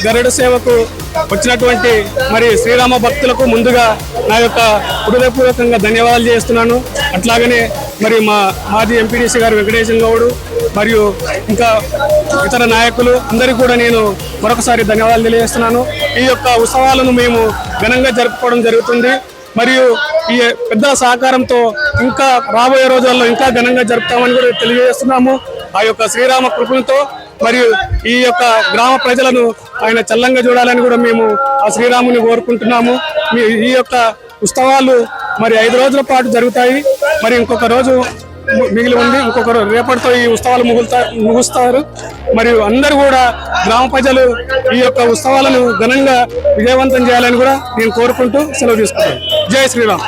గరుడ సేవకు వచ్చినటువంటి మరి శ్రీరామ భక్తులకు ముందుగా నా యొక్క హృదయపూర్వకంగా ధన్యవాదాలు చేస్తున్నాను. అట్లాగనే మరి మా మాజీ ఎంపీడీసీ గారు వెంకటేశం గౌడ్ మరియు ఇంకా ఇతర నాయకులు అందరికీ కూడా నేను మరొకసారి ధన్యవాదాలు తెలియజేస్తున్నాను. ఈ యొక్క ఉత్సవాలను మేము ఘనంగా జరుపుకోవడం జరుగుతుంది. మరియు ఈ పెద్ద సహకారంతో ఇంకా రాబోయే రోజుల్లో ఇంకా ఘనంగా జరుపుతామని కూడా తెలియజేస్తున్నాము. ఆ యొక్క శ్రీరామ కృపలతో మరియు ఈ యొక్క గ్రామ ప్రజలను ఆయన చల్లంగా చూడాలని కూడా మేము ఆ శ్రీరాముని కోరుకుంటున్నాము. ఈ యొక్క ఉత్సవాలు మరి 5 రోజుల పాటు జరుగుతాయి. మరి ఇంకొక రోజు మిగిలి ఉంది. ఇంకొక రేపటితో ఈ ఉత్సవాలు ముగుస్తారు. మరియు అందరూ కూడా గ్రామ ప్రజలు ఈ యొక్క ఉత్సవాలను ఘనంగా విజయవంతం చేయాలని కూడా నేను కోరుకుంటూ సెలవు తీసుకుంటాను. జై శ్రీరామ్.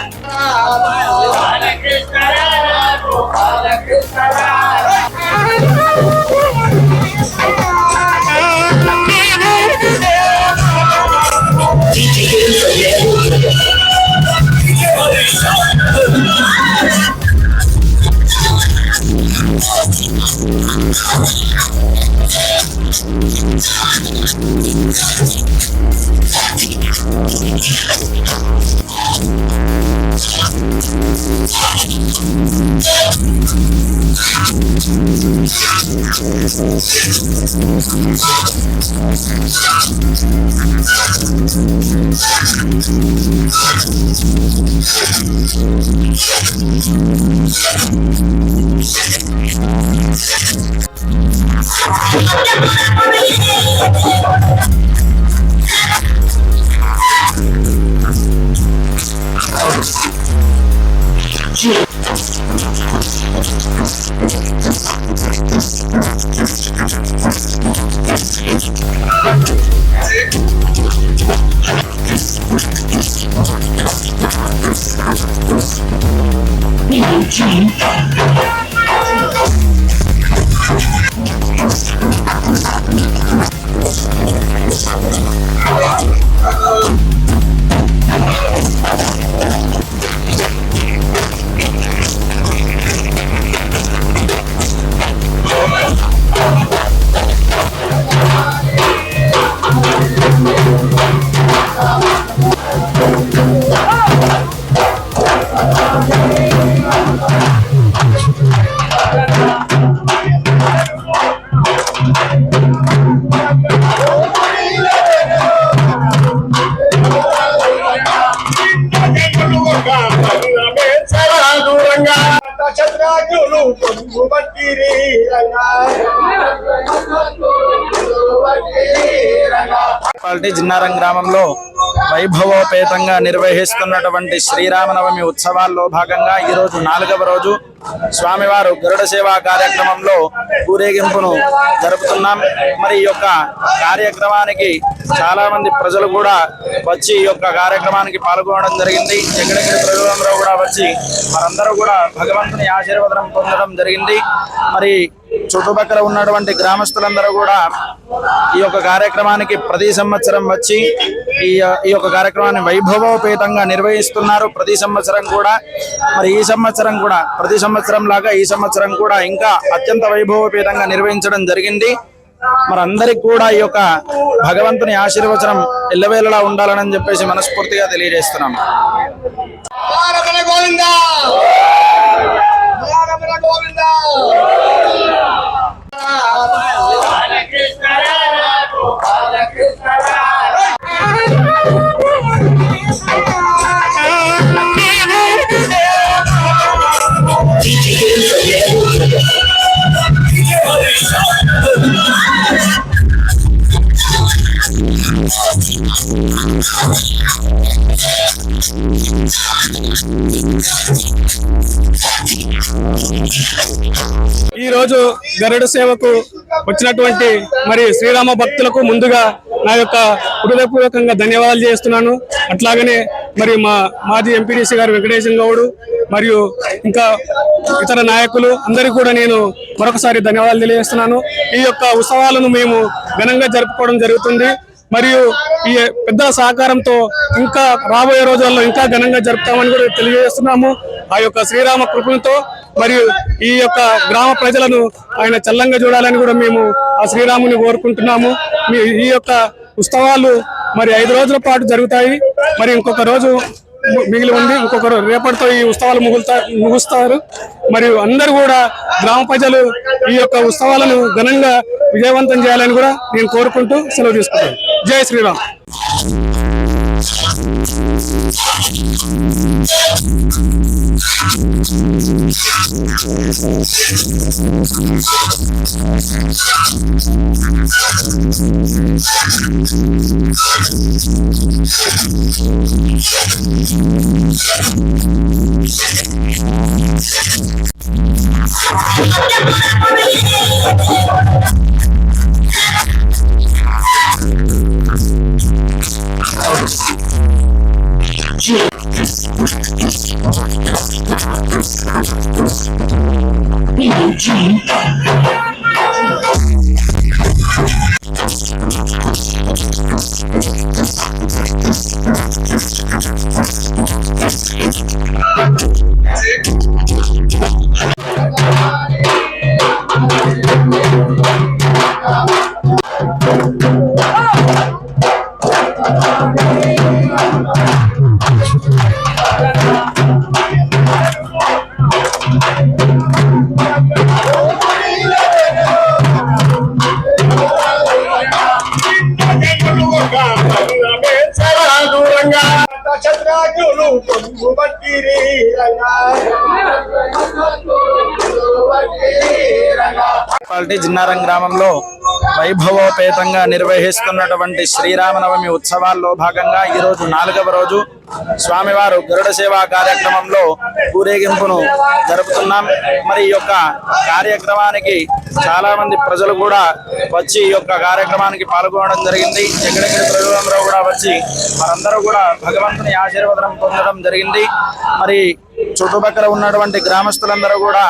జిన్నారం గ్రామంలో వైభవోపేతంగా నిర్వహిస్తున్నటువంటి శ్రీరామనవమి ఉత్సవాల్లో భాగంగా ఈరోజు 4వ రోజు స్వామివారు గరుడ సేవా కార్యక్రమంలో ఊరేగింపును జరుపుతున్నాం. మరి ఈ యొక్క కార్యక్రమానికి చాలా మంది ప్రజలు కూడా వచ్చి ఈ యొక్క కార్యక్రమానికి పాల్గొనడం జరిగింది. ఎక్కడెక్కడ ప్రజలందరూ కూడా వచ్చి మరందరూ కూడా భగవంతుని ఆశీర్వాదం పొందడం జరిగింది. మరి చుట్టుపక్కల ఉన్నటువంటి గ్రామస్తులందరూ కూడా ఈ యొక్క కార్యక్రమానికి ప్రతి సంవత్సరం వచ్చి ఈ యొక్క కార్యక్రమాన్ని వైభవోపేతంగా నిర్వహిస్తున్నారు. ప్రతి సంవత్సరం కూడా మరి ఈ సంవత్సరం కూడా ప్రతి సంవత్సరం లాగా ఈ సంవత్సరం కూడా ఇంకా అత్యంత వైభవోపేతంగా నిర్వహించడం జరిగింది. మరి అందరికి కూడా ఈ యొక్క భగవంతుని ఆశీర్వచనం ఎల్లవేళలా ఉండాలని చెప్పేసి మనస్ఫూర్తిగా తెలియజేస్తున్నాం. ఈ రోజు గరుడ సేవకు వచ్చినటువంటి మరి శ్రీరామ భక్తులకు ముందుగా నా యొక్క హృదయపూర్వకంగా ధన్యవాదాలు చేస్తున్నాను. అట్లాగనే మరి మా మాజీ ఎంపీడీసీ గారు వెంకటేశం గౌడ్ మరియు ఇంకా ఇతర నాయకులు అందరికీ కూడా నేను మరొకసారి ధన్యవాదాలు తెలియజేస్తున్నాను. ఈ యొక్క ఉత్సవాలను మేము ఘనంగా జరుపుకోవడం జరుగుతుంది. మరియు ఈ పెద్ద సహకారంతో ఇంకా రాబోయే రోజుల్లో ఇంకా ఘనంగా జరుపుతామని కూడా తెలియజేస్తున్నాము. ఆ యొక్క శ్రీరామ కృపలతో మరియు ఈ యొక్క గ్రామ ప్రజలను ఆయన చల్లంగా చూడాలని కూడా మేము ఆ శ్రీరాముని కోరుకుంటున్నాము. ఈ యొక్క ఉత్సవాలు మరి 5 రోజుల పాటు జరుగుతాయి. మరి ఇంకొక రోజు మిగిలి ఉంది. ఇంకొకరు రేపటితో ఈ ఉత్సవాలు ముగుస్తారు. మరియు అందరూ కూడా గ్రామ ప్రజలు ఈ యొక్క ఉత్సవాలను ఘనంగా విజయవంతం చేయాలని కూడా నేను కోరుకుంటూ సెలవు తీసుకుంటాను. జై శ్రీరామ్. జిన్నారం గ్రామంలో వైభవోపేతంగా నిర్వహిస్తున్నటువంటి శ్రీరామనవమి ఉత్సవాల్లో భాగంగా ఈరోజు 4వ రోజు స్వామివారు గరుడ సేవా కార్యక్రమంలో ఊరేగింపును జరుపుతున్నాం. మరి ఈ యొక్క కార్యక్రమానికి చాలా మంది ప్రజలు కూడా వచ్చి ఈ యొక్క కార్యక్రమానికి పాల్గొనడం జరిగింది. ఎక్కడెక్కడ ప్రజలందరూ కూడా వచ్చి మరందరూ కూడా భగవంతుని ఆశీర్వాదం పొందడం జరిగింది. మరి చుట్టుపక్కల ఉన్నటువంటి గ్రామస్తులందరూ కూడా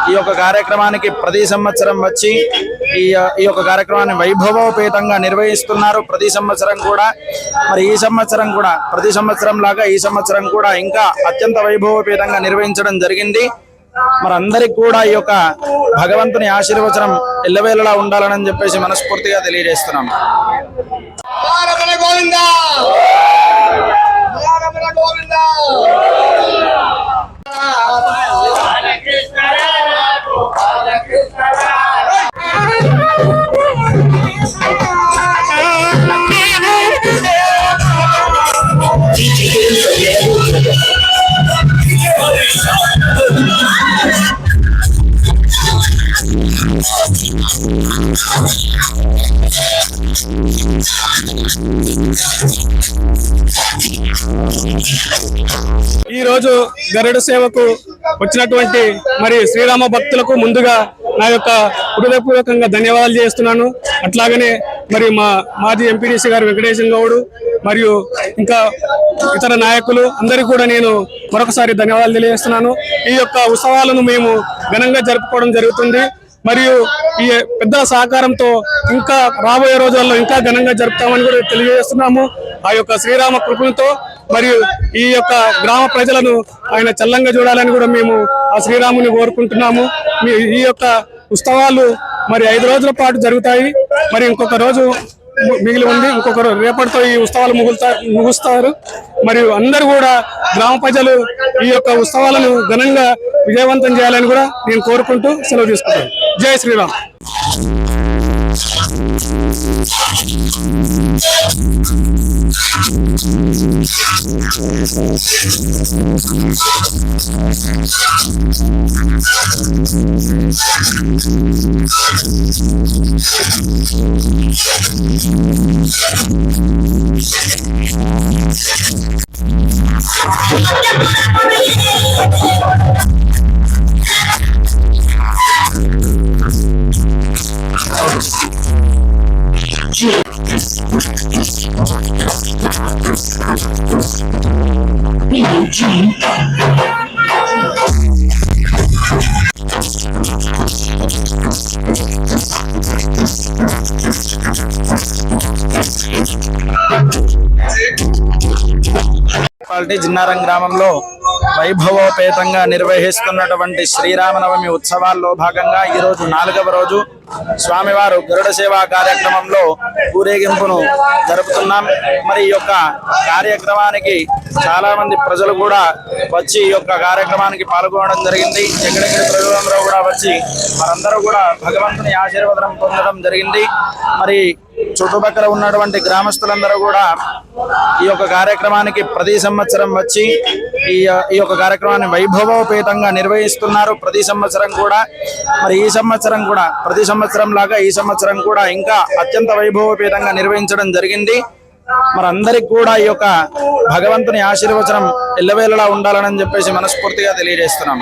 ఈ యొక్క కార్యక్రమానికి ప్రతి సంవత్సరం వచ్చి ఈ యొక్క కార్యక్రమాన్ని వైభవోపేతంగా నిర్వహిస్తున్నారు. ప్రతి సంవత్సరం కూడా మరి ఈ సంవత్సరం కూడా ప్రతి సంవత్సరం లాగా ఈ సంవత్సరం కూడా ఇంకా అత్యంత వైభవోపేతంగా నిర్వహించడం జరిగింది. మరి అందరికి కూడా ఈ యొక్క భగవంతుని ఆశీర్వచనం ఎల్లవేళలా ఉండాలని చెప్పేసి మనస్ఫూర్తిగా తెలియజేస్తున్నాం. ఈ రోజు గరుడ సేవకు వచ్చినటువంటి మరి శ్రీరామ భక్తులకు ముందుగా నా యొక్క హృదయపూర్వకంగా ధన్యవాదాలు చేస్తున్నాను. అట్లాగనే మరి మాజీ ఎంపీడీసీ గారు వెంకటేశం గౌడు మరియు ఇంకా ఇతర నాయకులు అందరికీ కూడా నేను మరొకసారి ధన్యవాదాలు తెలియజేస్తున్నాను. ఈ యొక్క ఉత్సవాలను మేము ఘనంగా జరుపుకోవడం జరుగుతుంది. మరియు ఈ పెద్దల సహకారంతో ఇంకా రాబోయే రోజుల్లో ఇంకా ఘనంగా జరుపుతామని కూడా తెలియజేస్తున్నాము. ఆ యొక్క శ్రీరామ కృపతో మరియు ఈ యొక్క గ్రామ ప్రజలను ఆయన చల్లంగా చూడాలని కూడా మేము ఆ శ్రీరాముని కోరుకుంటున్నాము. ఈ యొక్క ఉత్సవాలు మరి 5 రోజుల పాటు జరుగుతాయి. మరి ఇంకొక రోజు మిగిలి ఉంది. ఇంకొకరు రేపటితో ఈ ఉత్సవాలు ముగుస్తారు. మరియు అందరూ కూడా గ్రామ ప్రజలు ఈ యొక్క ఉత్సవాలను ఘనంగా విజయవంతం చేయాలని కూడా నేను కోరుకుంటూ సెలవు తీసుకుంటాను. జై శ్రీరామ్. జిన్నారం గ్రామంలో వైభవోపేతంగా నిర్వహిస్తున్నటువంటి శ్రీరామనవమి ఉత్సవాల్లో భాగంగా ఈరోజు 4వ రోజు స్వామివారు గరుడ సేవా కార్యక్రమంలో ఊరేగింపును జరుపుతున్నాం. మరి ఈ యొక్క కార్యక్రమానికి చాలా మంది ప్రజలు కూడా వచ్చి ఈ యొక్క కార్యక్రమానికి పాల్గొనడం జరిగింది. ఎక్కడెక్కడ ప్రజలందరూ కూడా వచ్చి మరందరూ కూడా భగవంతుని ఆశీర్వాదం పొందడం జరిగింది. మరి చుట్టుపక్కల ఉన్నటువంటి గ్రామస్తులందరూ కూడా ఈ యొక్క కార్యక్రమానికి ప్రతి సంవత్సరం వచ్చి ఈ యొక్క కార్యక్రమాన్ని వైభవోపేతంగా నిర్వహిస్తున్నారు. ప్రతి సంవత్సరం కూడా మరి ఈ సంవత్సరం కూడా ప్రతి సంవత్సరం లాగా ఈ సంవత్సరం కూడా ఇంకా అత్యంత వైభవోపేతంగా నిర్వహించడం జరిగింది. మరి అందరికి కూడా ఈ యొక్క భగవంతుని ఆశీర్వచనం ఎల్లవేళలా ఉండాలని చెప్పేసి మనస్ఫూర్తిగా తెలియజేస్తున్నాం.